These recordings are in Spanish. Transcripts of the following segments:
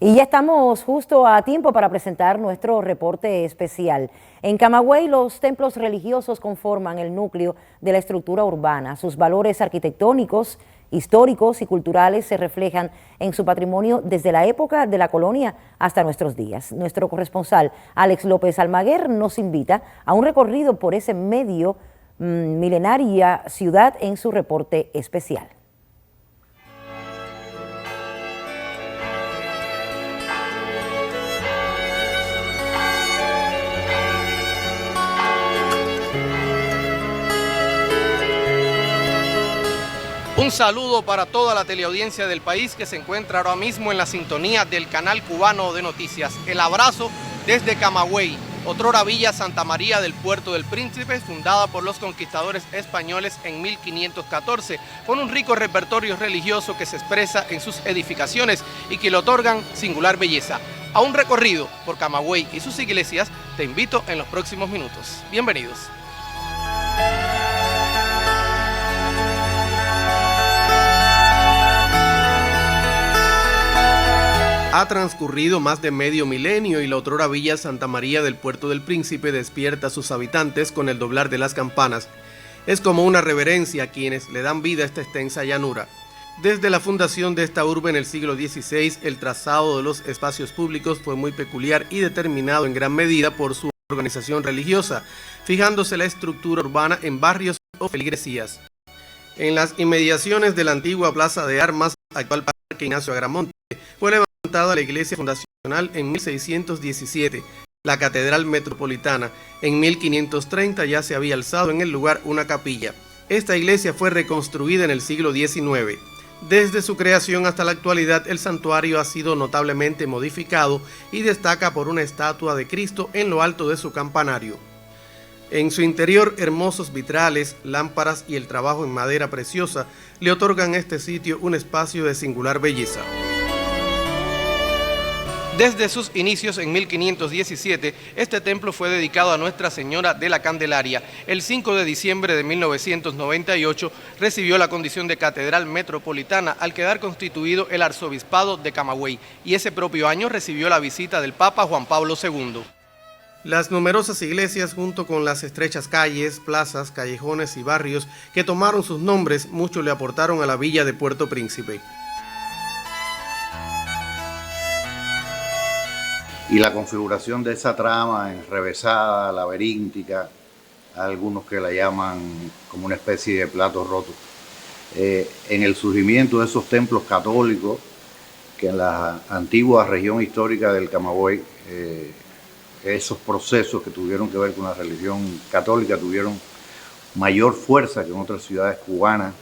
Y ya estamos justo a tiempo para presentar nuestro reporte especial. En Camagüey, los templos religiosos conforman el núcleo de la estructura urbana. Sus valores arquitectónicos, históricos y culturales se reflejan en su patrimonio desde la época de la colonia hasta nuestros días. Nuestro corresponsal, Alex López Almaguer, nos invita a un recorrido por ese medio milenaria ciudad en su reporte especial. Un saludo para toda la teleaudiencia del país que se encuentra ahora mismo en la sintonía del canal cubano de noticias. El abrazo desde Camagüey, otrora Villa Santa María del Puerto del Príncipe, fundada por los conquistadores españoles en 1514, con un rico repertorio religioso que se expresa en sus edificaciones y que le otorgan singular belleza. A un recorrido por Camagüey y sus iglesias te invito en los próximos minutos. Bienvenidos. Ha transcurrido más de medio milenio y la otrora Villa Santa María del Puerto del Príncipe despierta a sus habitantes con el doblar de las campanas. Es como una reverencia a quienes le dan vida a esta extensa llanura. Desde la fundación de esta urbe en el siglo XVI, el trazado de los espacios públicos fue muy peculiar y determinado en gran medida por su organización religiosa, fijándose la estructura urbana en barrios o feligresías. En las inmediaciones de la antigua Plaza de Armas, actual Parque Ignacio Agramonte, fue levantada la iglesia fundacional en 1617, la Catedral Metropolitana. En 1530 ya se había alzado en el lugar una capilla. Esta iglesia fue reconstruida en el siglo XIX. Desde su creación hasta la actualidad, el santuario ha sido notablemente modificado y destaca por una estatua de Cristo en lo alto de su campanario. En su interior, hermosos vitrales, lámparas y el trabajo en madera preciosa le otorgan a este sitio un espacio de singular belleza. Desde sus inicios en 1517, este templo fue dedicado a Nuestra Señora de la Candelaria. El 5 de diciembre de 1998 recibió la condición de catedral metropolitana al quedar constituido el arzobispado de Camagüey, y ese propio año recibió la visita del Papa Juan Pablo II. Las numerosas iglesias, junto con las estrechas calles, plazas, callejones y barrios que tomaron sus nombres, mucho le aportaron a la villa de Puerto Príncipe. Y la configuración de esa trama enrevesada, laberíntica, algunos que la llaman como una especie de plato roto, en el surgimiento de esos templos católicos que en la antigua región histórica del Camagüey, esos procesos que tuvieron que ver con la religión católica tuvieron mayor fuerza que en otras ciudades cubanas.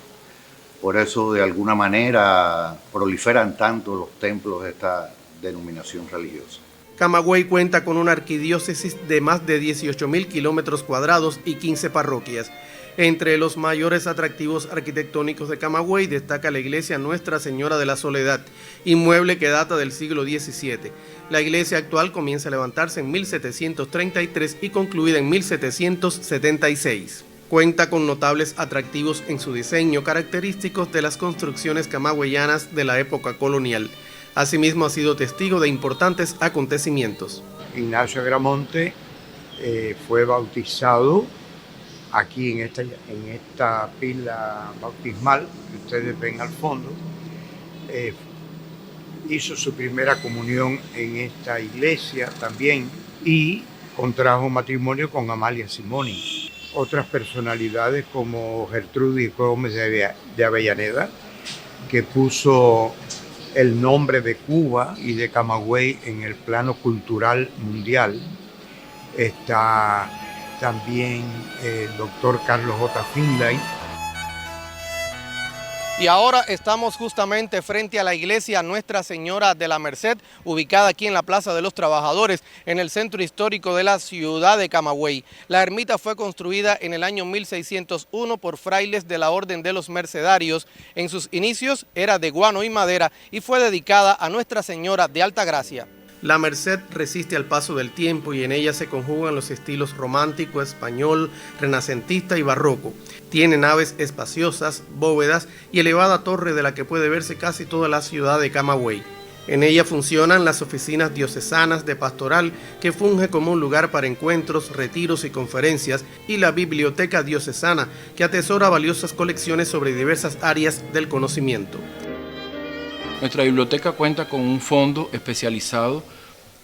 Por eso, de alguna manera, proliferan tanto los templos de esta denominación religiosa. Camagüey cuenta con una arquidiócesis de más de 18.000 kilómetros cuadrados y 15 parroquias. Entre los mayores atractivos arquitectónicos de Camagüey destaca la iglesia Nuestra Señora de la Soledad, inmueble que data del siglo XVII. La iglesia actual comienza a levantarse en 1733 y concluida en 1776. Cuenta con notables atractivos en su diseño, característicos de las construcciones camagüeyanas de la época colonial. Asimismo, ha sido testigo de importantes acontecimientos. Ignacio Agramonte fue bautizado aquí en esta pila bautismal que ustedes ven al fondo. Hizo su primera comunión en esta iglesia también y contrajo matrimonio con Amalia Simoni. Otras personalidades como Gertrudis Gómez de Avellaneda, que puso el nombre de Cuba y de Camagüey en el plano cultural mundial. Está también el doctor Carlos J. Finlay. Y ahora estamos justamente frente a la iglesia Nuestra Señora de la Merced, ubicada aquí en la Plaza de los Trabajadores, en el centro histórico de la ciudad de Camagüey. La ermita fue construida en el año 1601 por frailes de la Orden de los Mercedarios. En sus inicios era de guano y madera y fue dedicada a Nuestra Señora de Altagracia. La Merced resiste al paso del tiempo y en ella se conjugan los estilos romántico, español, renacentista y barroco. Tiene naves espaciosas, bóvedas y elevada torre de la que puede verse casi toda la ciudad de Camagüey. En ella funcionan las oficinas diocesanas de pastoral, que funge como un lugar para encuentros, retiros y conferencias, y la biblioteca diocesana, que atesora valiosas colecciones sobre diversas áreas del conocimiento. Nuestra biblioteca cuenta con un fondo especializado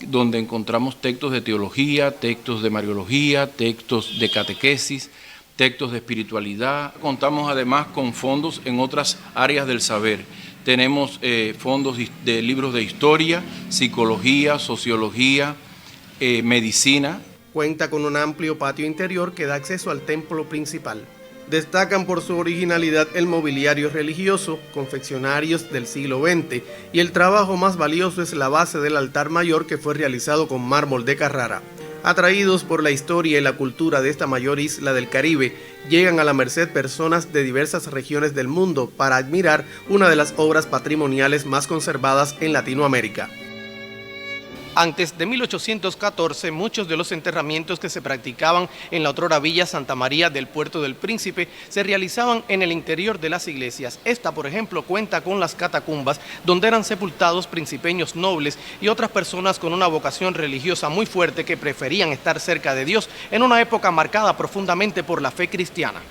donde encontramos textos de teología, textos de mariología, textos de catequesis, textos de espiritualidad. Contamos además con fondos en otras áreas del saber. Tenemos fondos de libros de historia, psicología, sociología, medicina. Cuenta con un amplio patio interior que da acceso al templo principal. Destacan por su originalidad el mobiliario religioso, confeccionarios del siglo XX, y el trabajo más valioso es la base del altar mayor, que fue realizado con mármol de Carrara. Atraídos por la historia y la cultura de esta mayor isla del Caribe, llegan a la Merced personas de diversas regiones del mundo para admirar una de las obras patrimoniales más conservadas en Latinoamérica. Antes de 1814, muchos de los enterramientos que se practicaban en la otrora Villa Santa María del Puerto del Príncipe se realizaban en el interior de las iglesias. Esta, por ejemplo, cuenta con las catacumbas, donde eran sepultados principeños nobles y otras personas con una vocación religiosa muy fuerte que preferían estar cerca de Dios en una época marcada profundamente por la fe cristiana.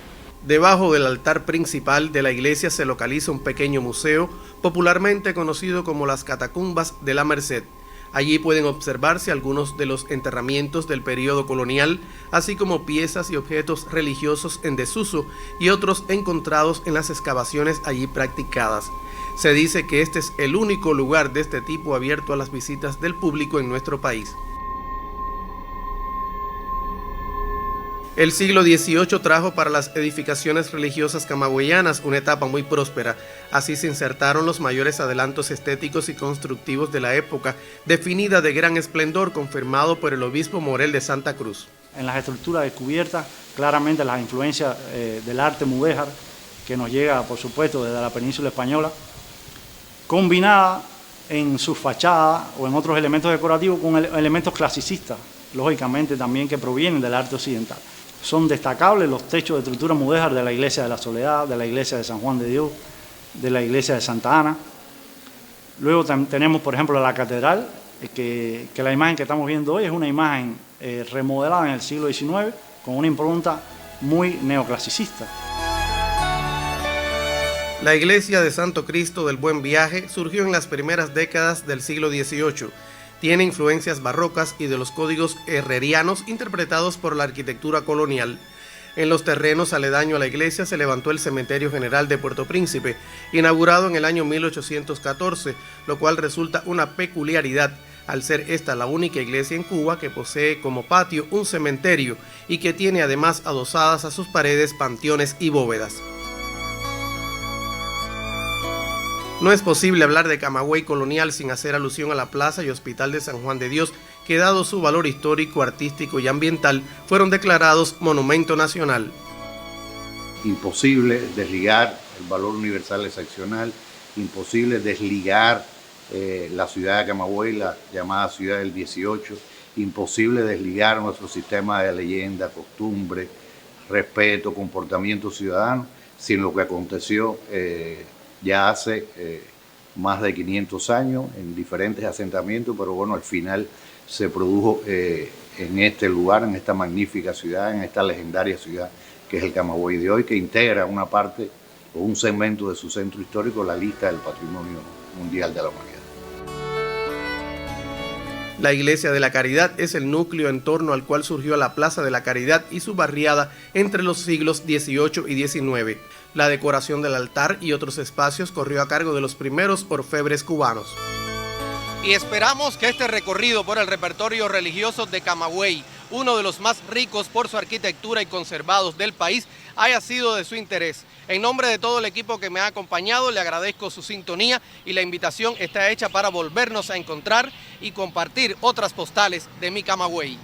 Debajo del altar principal de la iglesia se localiza un pequeño museo, popularmente conocido como las Catacumbas de la Merced. Allí pueden observarse algunos de los enterramientos del periodo colonial, así como piezas y objetos religiosos en desuso y otros encontrados en las excavaciones allí practicadas. Se dice que este es el único lugar de este tipo abierto a las visitas del público en nuestro país. El siglo XVIII trajo para las edificaciones religiosas camagüeyanas una etapa muy próspera. Así se insertaron los mayores adelantos estéticos y constructivos de la época, definida de gran esplendor, confirmado por el obispo Morel de Santa Cruz. En las estructuras descubiertas, claramente las influencias del arte mudéjar, que nos llega, por supuesto, desde la península española, combinada en su fachada o en otros elementos decorativos con elementos clasicistas, lógicamente también que provienen del arte occidental. Son destacables los techos de estructura mudéjar de la iglesia de la Soledad, de la iglesia de San Juan de Dios, de la iglesia de Santa Ana. Luego tenemos, por ejemplo, la catedral, que la imagen que estamos viendo hoy es una imagen remodelada en el siglo XIX con una impronta muy neoclasicista. La iglesia de Santo Cristo del Buen Viaje surgió en las primeras décadas del siglo XVIII. Tiene influencias barrocas y de los códigos herrerianos interpretados por la arquitectura colonial. En los terrenos aledaños a la iglesia se levantó el Cementerio General de Puerto Príncipe, inaugurado en el año 1814, lo cual resulta una peculiaridad al ser esta la única iglesia en Cuba que posee como patio un cementerio y que tiene además adosadas a sus paredes panteones y bóvedas. No es posible hablar de Camagüey colonial sin hacer alusión a la plaza y hospital de San Juan de Dios, que dado su valor histórico, artístico y ambiental, fueron declarados Monumento Nacional. Imposible desligar el valor universal excepcional, imposible desligar la ciudad de Camagüey, la llamada ciudad del 18, imposible desligar nuestro sistema de leyenda, costumbre, respeto, comportamiento ciudadano, sin lo que aconteció ya hace más de 500 años en diferentes asentamientos, pero bueno, al final se produjo en este lugar, en esta magnífica ciudad, en esta legendaria ciudad que es el Camagüey de hoy, que integra una parte o un segmento de su centro histórico, la lista del Patrimonio Mundial de la Humanidad. La Iglesia de la Caridad es el núcleo en torno al cual surgió la Plaza de la Caridad y su barriada entre los siglos XVIII y XIX. La decoración del altar y otros espacios corrió a cargo de los primeros orfebres cubanos. Y esperamos que este recorrido por el repertorio religioso de Camagüey, uno de los más ricos por su arquitectura y conservados del país, haya sido de su interés. En nombre de todo el equipo que me ha acompañado, le agradezco su sintonía y la invitación está hecha para volvernos a encontrar y compartir otras postales de mi Camagüey.